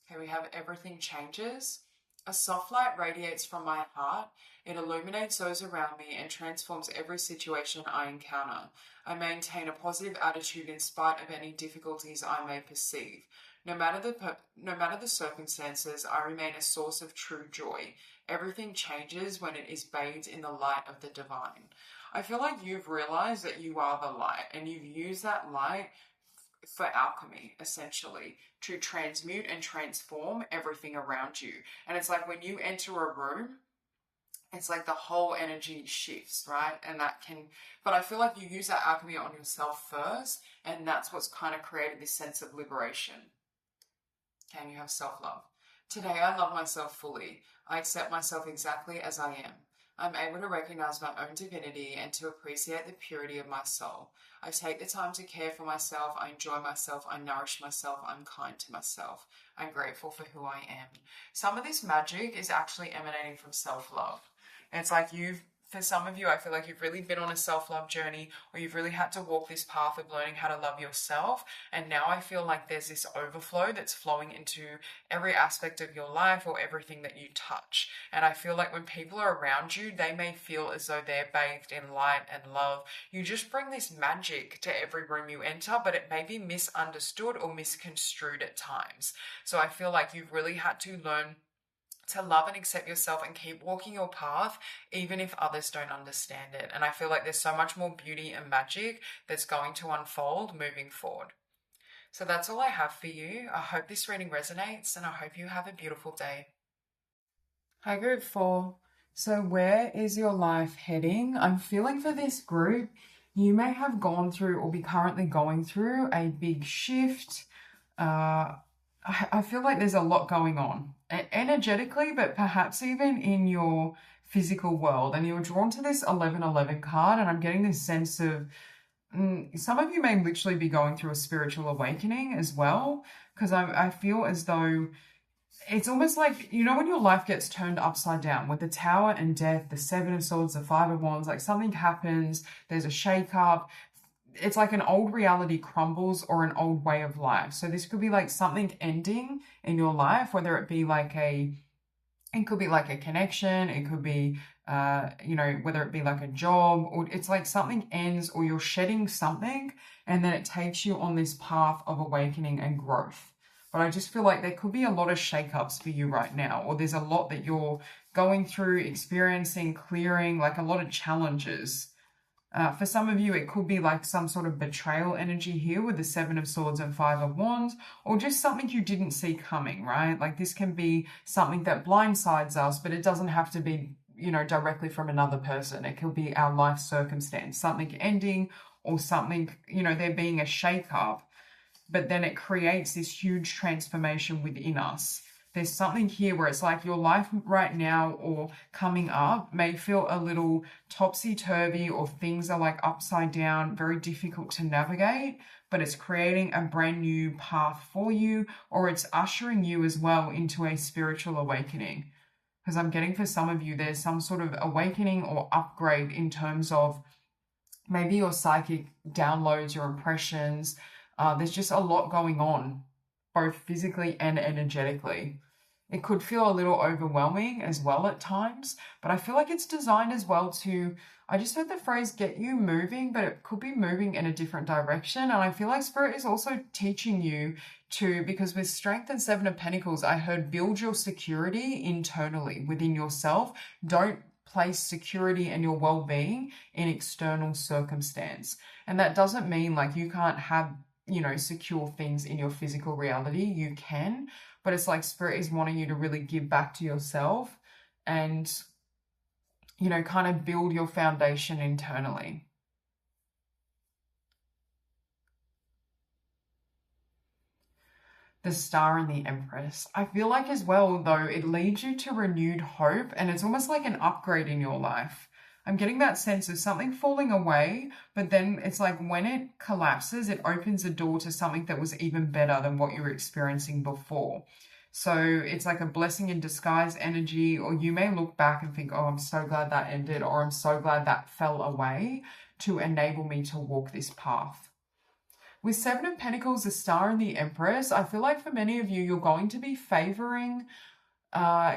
Okay, we have everything changes. A soft light radiates from my heart. It illuminates those around me and transforms every situation I encounter. I maintain a positive attitude in spite of any difficulties I may perceive. No matter the circumstances, I remain a source of true joy. Everything changes when it is bathed in the light of the divine. I feel like you've realized that you are the light, and you've used that light for alchemy, essentially, to transmute and transform everything around you. And it's like when you enter a room, it's like the whole energy shifts, right? And that can, but I feel like you use that alchemy on yourself first, and that's what's kind of created this sense of liberation. Can you have self-love? Today, I love myself fully. I accept myself exactly as I am. I'm able to recognize my own divinity and to appreciate the purity of my soul. I take the time to care for myself. I enjoy myself. I nourish myself. I'm kind to myself. I'm grateful for who I am. Some of this magic is actually emanating from self-love. And it's like for some of you, I feel like you've really been on a self-love journey, or you've really had to walk this path of learning how to love yourself. And now I feel like there's this overflow that's flowing into every aspect of your life or everything that you touch. And I feel like when people are around you, they may feel as though they're bathed in light and love. You just bring this magic to every room you enter, but it may be misunderstood or misconstrued at times. So I feel like you've really had to learn to love and accept yourself and keep walking your path, even if others don't understand it. And I feel like there's so much more beauty and magic that's going to unfold moving forward. So that's all I have for you. I hope this reading resonates, and I hope you have a beautiful day. Hi, group 4. So where is your life heading? I'm feeling for this group, you may have gone through or be currently going through a big shift. I feel like there's a lot going on energetically, but perhaps even in your physical world. And you're drawn to this 1111 card, and I'm getting this sense of some of you may literally be going through a spiritual awakening as well, because I feel as though it's almost like, you know, when your life gets turned upside down with the Tower and Death, the Seven of Swords, the Five of Wands, like something happens, there's a shake-up. It's like an old reality crumbles or an old way of life. So this could be like something ending in your life, whether it be like it could be like a connection. It could be, whether it be like a job, or it's like something ends or you're shedding something, and then it takes you on this path of awakening and growth. But I just feel like there could be a lot of shakeups for you right now, or there's a lot that you're going through, experiencing, clearing, like a lot of challenges. For some of you, it could be like some sort of betrayal energy here with the Seven of Swords and Five of Wands, or just something you didn't see coming, right? Like this can be something that blindsides us, but it doesn't have to be, directly from another person. It could be our life circumstance, something ending, or something, there being a shake-up, but then it creates this huge transformation within us. There's something here where it's like your life right now or coming up may feel a little topsy-turvy, or things are like upside down, very difficult to navigate, but it's creating a brand new path for you, or it's ushering you as well into a spiritual awakening. Because I'm getting for some of you, there's some sort of awakening or upgrade in terms of maybe your psychic downloads, your impressions. There's just a lot going on, both physically and energetically. It could feel a little overwhelming as well at times, but I feel like it's designed as well to, I just heard the phrase get you moving, but it could be moving in a different direction. And I feel like Spirit is also teaching you to, because with Strength and Seven of Pentacles, I heard build your security internally within yourself. Don't place security and your well-being in external circumstance. And that doesn't mean like you can't have, secure things in your physical reality. You can, but it's like Spirit is wanting you to really give back to yourself and, kind of build your foundation internally. The Star and the Empress. I feel like as well, though, it leads you to renewed hope, and it's almost like an upgrade in your life. I'm getting that sense of something falling away, but then it's like when it collapses, it opens a door to something that was even better than what you were experiencing before. So it's like a blessing in disguise energy, or you may look back and think, oh, I'm so glad that ended, or I'm so glad that fell away to enable me to walk this path. With Seven of Pentacles, the Star and the Empress, I feel like for many of you, you're going to be favoring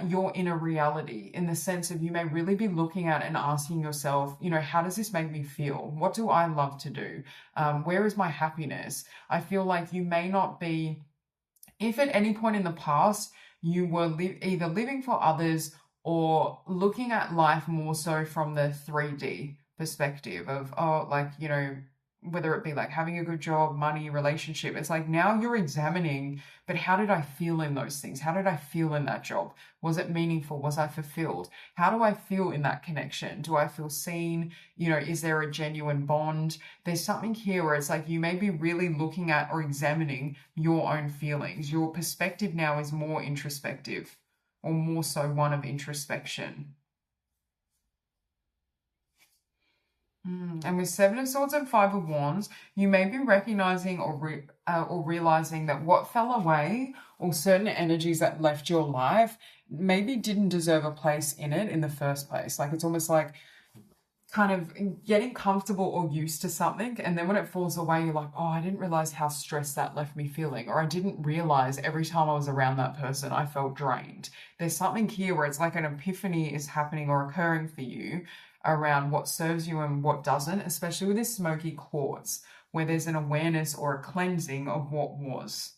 your inner reality, in the sense of you may really be looking at and asking yourself, how does this make me feel? What do I love to do? Where is my happiness? I feel like you may not be, if at any point in the past you were either living for others or looking at life more so from the 3D perspective of, whether it be like having a good job, money, relationship. It's like now you're examining, but how did I feel in those things? How did I feel in that job? Was it meaningful? Was I fulfilled? How do I feel in that connection? Do I feel seen? You know, is there a genuine bond? There's something here where it's like you may be really looking at or examining your own feelings. Your perspective now is more introspective, or more so one of introspection. And with Seven of Swords and Five of Wands, you may be recognizing or realizing that what fell away, or certain energies that left your life, maybe didn't deserve a place in it in the first place. Like it's almost like kind of getting comfortable or used to something, and then when it falls away, you're like, oh, I didn't realize how stressed that left me feeling, or I didn't realize every time I was around that person, I felt drained. There's something here where it's like an epiphany is happening or occurring for you around what serves you and what doesn't, especially with this Smokey quartz, where there's an awareness or a cleansing of what was.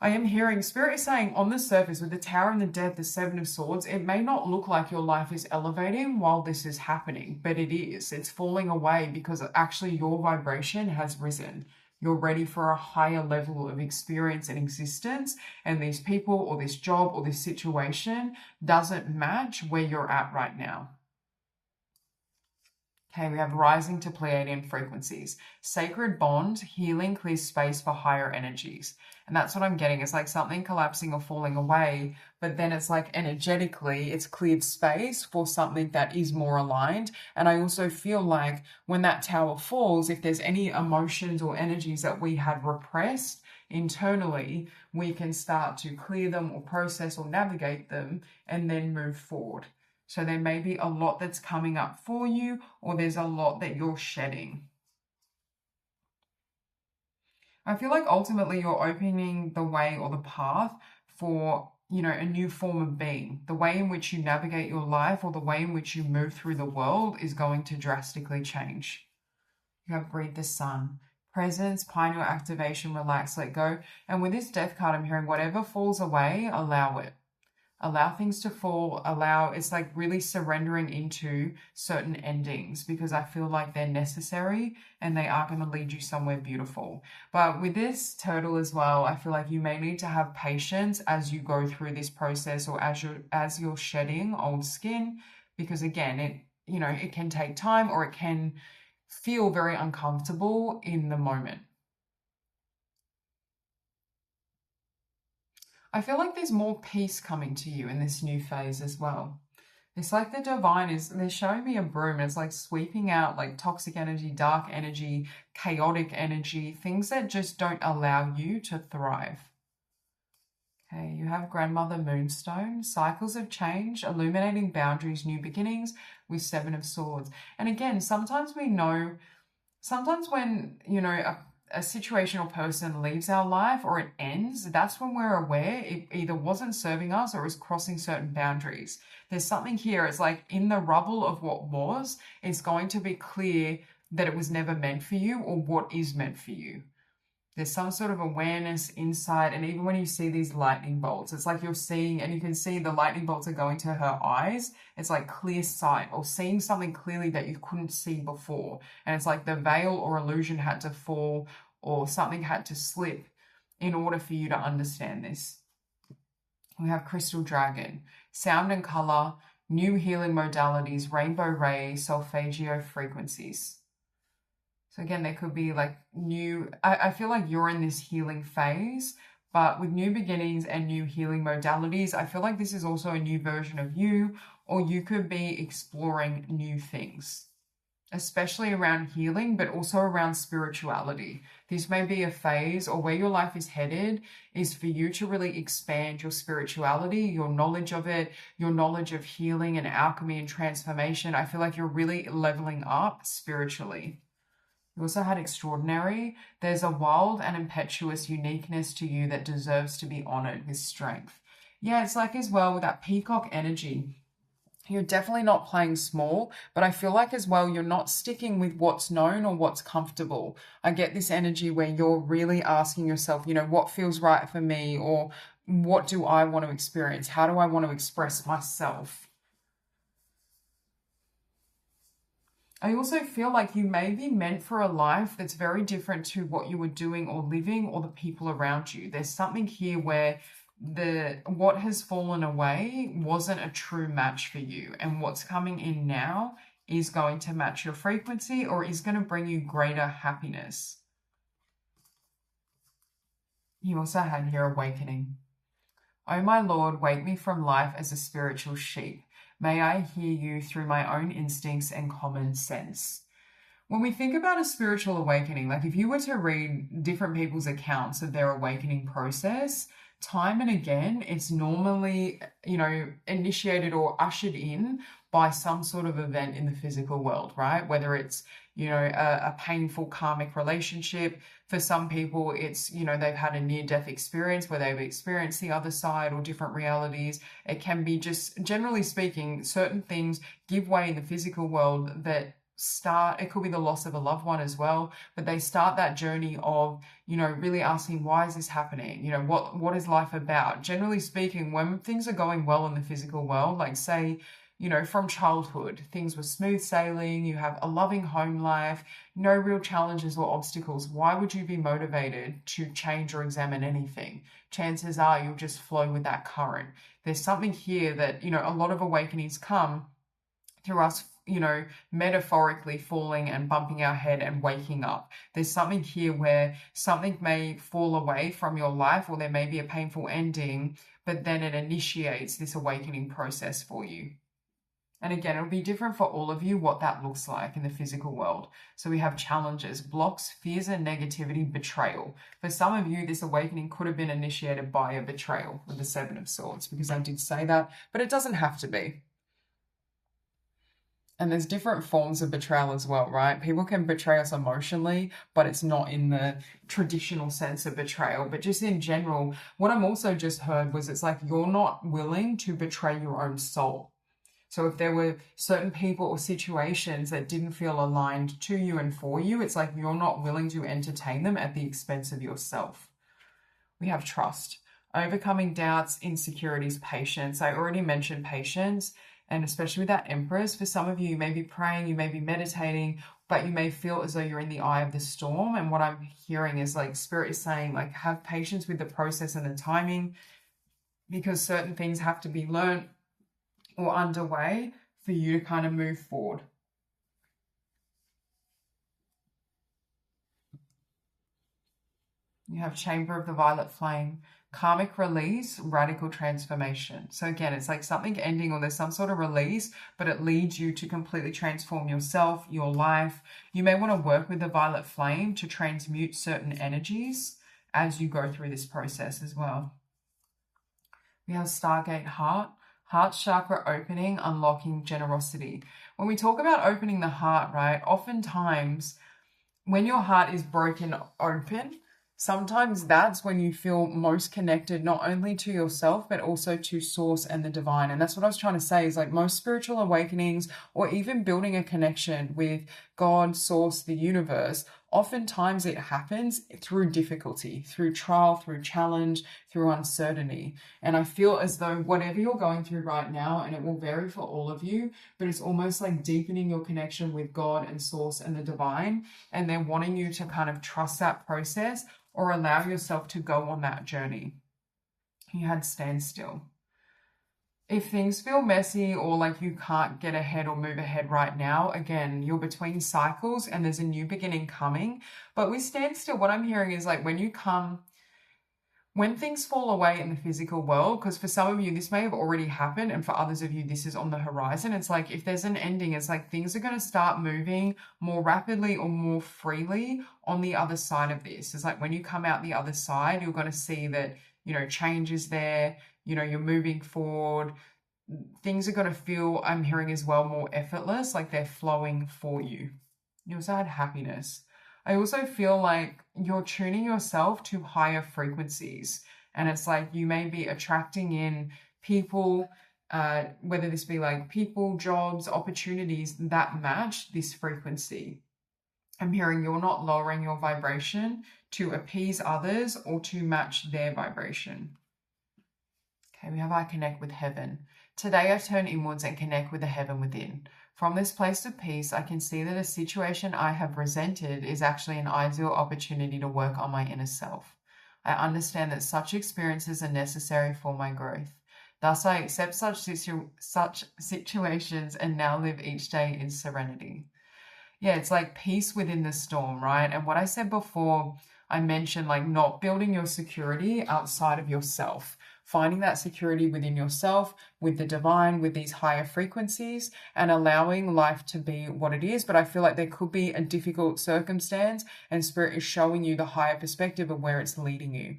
I am hearing Spirit is saying on the surface with the Tower and the Death, the Seven of Swords, it may not look like your life is elevating while this is happening, but it is. It's falling away because actually your vibration has risen. You're ready for a higher level of experience and existence, and these people or this job or this situation doesn't match where you're at right now. Okay, we have rising to Pleiadian frequencies. Sacred bond, healing clears space for higher energies. And that's what I'm getting. It's like something collapsing or falling away, but then it's like energetically, it's cleared space for something that is more aligned. And I also feel like when that tower falls, if there's any emotions or energies that we had repressed internally, we can start to clear them or process or navigate them and then move forward. So there may be a lot that's coming up for you, or there's a lot that you're shedding. I feel like ultimately you're opening the way or the path for, you know, a new form of being. The way in which you navigate your life or the way in which you move through the world is going to drastically change. You have Breathe the Sun. Presence, pineal activation, relax, let go. And with this Death card, I'm hearing whatever falls away, allow it. Allow things to fall, it's like really surrendering into certain endings, because I feel like they're necessary and they are going to lead you somewhere beautiful. But with this turtle as well, I feel like you may need to have patience as you go through this process, or as you're shedding old skin, because again, it can take time, or it can feel very uncomfortable in the moment. I feel like there's more peace coming to you in this new phase as well. It's like the divine they're showing me a broom. It's like sweeping out like toxic energy, dark energy, chaotic energy, things that just don't allow you to thrive. Okay, you have Grandmother Moonstone, cycles of change, illuminating boundaries, new beginnings, with Seven of Swords. And again, sometimes when, a situation or person leaves our life or it ends, that's when we're aware it either wasn't serving us or is crossing certain boundaries. There's something here. It's like in the rubble of what was, it's going to be clear that it was never meant for you, or what is meant for you. There's some sort of awareness, insight, and even when you see these lightning bolts, it's like you're seeing, and you can see the lightning bolts are going to her eyes. It's like clear sight, or seeing something clearly that you couldn't see before. And it's like the veil or illusion had to fall, or something had to slip in order for you to understand this. We have Crystal Dragon, sound and color, new healing modalities, rainbow ray, solfeggio frequencies. So again, there could be like I feel like you're in this healing phase, but with new beginnings and new healing modalities, I feel like this is also a new version of you, or you could be exploring new things, especially around healing, but also around spirituality. This may be a phase, or where your life is headed is for you to really expand your spirituality, your knowledge of it, your knowledge of healing and alchemy and transformation. I feel like you're really leveling up spiritually. You also had Extraordinary. There's a wild and impetuous uniqueness to you that deserves to be honored with strength. Yeah, it's like as well with that peacock energy. You're definitely not playing small, but I feel like as well, you're not sticking with what's known or what's comfortable. I get this energy where you're really asking yourself, what feels right for me, or what do I want to experience? How do I want to express myself? I also feel like you may be meant for a life that's very different to what you were doing or living or the people around you. There's something here where what has fallen away wasn't a true match for you, and what's coming in now is going to match your frequency or is going to bring you greater happiness. You also had here awakening. O my Lord, wake me from life as a spiritual sheep. May I hear you through my own instincts and common sense. When we think about a spiritual awakening, like if you were to read different people's accounts of their awakening process, time and again, it's normally, initiated or ushered in by some sort of event in the physical world, right? Whether it's, a painful karmic relationship. For some people, it's, they've had a near-death experience where they've experienced the other side or different realities. It can be just, generally speaking, certain things give way in the physical world that it could be the loss of a loved one as well, but they start that journey of, really asking, why is this happening? What is life about? Generally speaking, when things are going well in the physical world, like say, from childhood, things were smooth sailing, you have a loving home life, no real challenges or obstacles. Why would you be motivated to change or examine anything? Chances are you'll just flow with that current. There's something here that, a lot of awakenings come through us, metaphorically falling and bumping our head and waking up. There's something here where something may fall away from your life, or there may be a painful ending, but then it initiates this awakening process for you. And again, it'll be different for all of you what that looks like in the physical world. So we have challenges, blocks, fears and negativity, betrayal. For some of you, this awakening could have been initiated by a betrayal with the Seven of Swords, because I did say that, but it doesn't have to be. And there's different forms of betrayal as well, right? People can betray us emotionally, but it's not in the traditional sense of betrayal. But just in general, what I'm also just heard was it's like you're not willing to betray your own soul. So if there were certain people or situations that didn't feel aligned to you and for you, it's like you're not willing to entertain them at the expense of yourself. We have trust, overcoming doubts, insecurities, patience. I already mentioned patience. And especially with that Empress, for some of you, you may be praying, you may be meditating, but you may feel as though you're in the eye of the storm. And what I'm hearing is like Spirit is saying, like, have patience with the process and the timing, because certain things have to be learned or underway for you to kind of move forward. You have Chamber of the Violet Flame. Karmic release, radical transformation. So again, it's like something ending or there's some sort of release, but it leads you to completely transform yourself, your life. You may want to work with the violet flame to transmute certain energies as you go through this process as well. We have Stargate Heart. Heart chakra opening, unlocking generosity. When we talk about opening the heart, right, oftentimes when your heart is broken open, sometimes that's when you feel most connected, not only to yourself, but also to source and the divine. And that's what I was trying to say is like most spiritual awakenings or even building a connection with God, source, the universe, oftentimes it happens through difficulty, through trial, through challenge, through uncertainty. And I feel as though whatever you're going through right now, and it will vary for all of you, but it's almost like deepening your connection with God and source and the divine. And they're wanting you to kind of trust that process or allow yourself to go on that journey. You had standstill. If things feel messy or like you can't get ahead or move ahead right now, again, you're between cycles and there's a new beginning coming. But with standstill, what I'm hearing is like when things fall away in the physical world, because for some of you, this may have already happened, and for others of you, this is on the horizon. It's like if there's an ending, it's like things are going to start moving more rapidly or more freely on the other side of this. It's like when you come out the other side, you're going to see that, change is there, you're moving forward. Things are going to feel, I'm hearing as well, more effortless, like they're flowing for you. You also had happiness. I also feel like you're tuning yourself to higher frequencies. And it's like you may be attracting in people, whether this be like people, jobs, opportunities that match this frequency. I'm hearing you're not lowering your vibration to appease others or to match their vibration. Okay, we have I connect with heaven. Today I turn inwards and connect with the heaven within. From this place of peace, I can see that a situation I have resented is actually an ideal opportunity to work on my inner self. I understand that such experiences are necessary for my growth. Thus, I accept such situations and now live each day in serenity. Yeah, it's like peace within the storm, right? And what I said before, I mentioned like not building your security outside of yourself, finding that security within yourself, with the divine, with these higher frequencies, and allowing life to be what it is. But I feel like there could be a difficult circumstance, and Spirit is showing you the higher perspective of where it's leading you.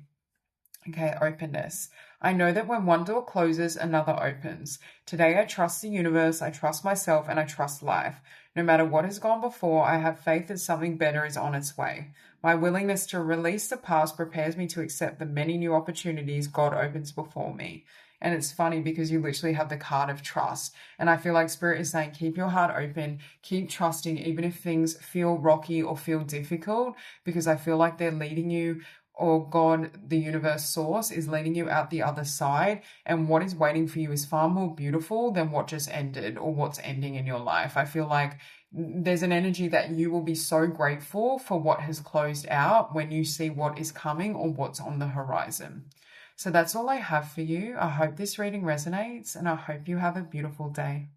Okay, openness. I know that when one door closes, another opens. Today, I trust the universe, I trust myself, and I trust life. No matter what has gone before, I have faith that something better is on its way. My willingness to release the past prepares me to accept the many new opportunities God opens before me. And it's funny because you literally have the card of trust. And I feel like Spirit is saying, keep your heart open, keep trusting, even if things feel rocky or feel difficult, because I feel like they're leading you, or God, the universe source, is leading you out the other side. And what is waiting for you is far more beautiful than what just ended or what's ending in your life. I feel like there's an energy that you will be so grateful for what has closed out when you see what is coming or what's on the horizon. So that's all I have for you. I hope this reading resonates, and I hope you have a beautiful day.